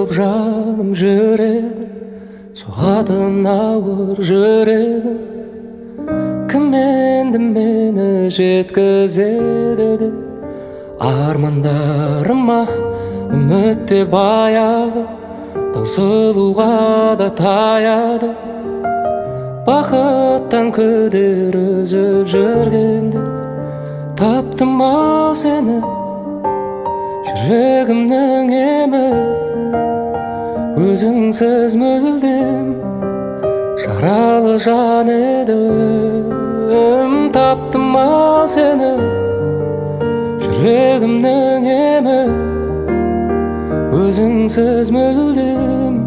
боп жаным жүрегім, соғатын ауыр жүрегім. Кім енді мені жеткізеді деп армандарыма үмітте баяғы, таусылуға да таяды. Бақыттан күдер үзіп жүргенде таптым ау сені, жүрегімнің емі. Өзіңсіз мүлдем жаралы жан едім. Таптым ау сені, жүрегімнің емі. Өзіңсіз мүлдем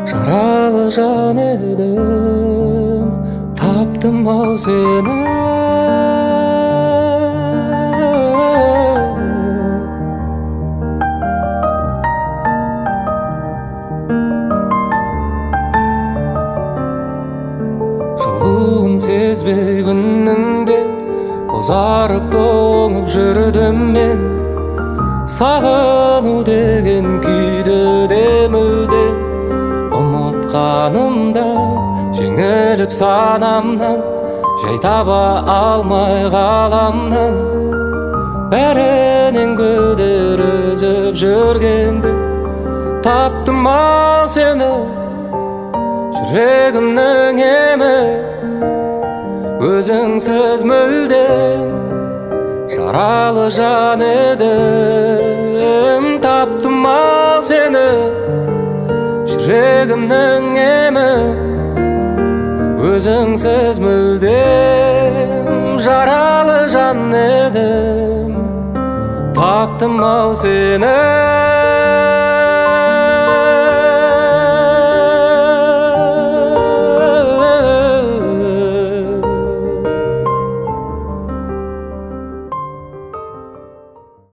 жаралы жан едім. Таптым ау сені. Жылуын сезбей күннің де бозарып тоңып жүрдім мен. Сағыну деген күйді де мүлдем ұмытқанымда, жеңіліп санамнан, жай таба алмай ғаламнан. Бәрінен күдер үзіп жүргенде таптым ау сені, жүрегімнің емі. Өзіңсіз мүлдем жаралы жан едім. Таптым ау сені, жүрегімнің емі. Өзіңсіз мүлдем жаралы жан едім. Таптым ау сені.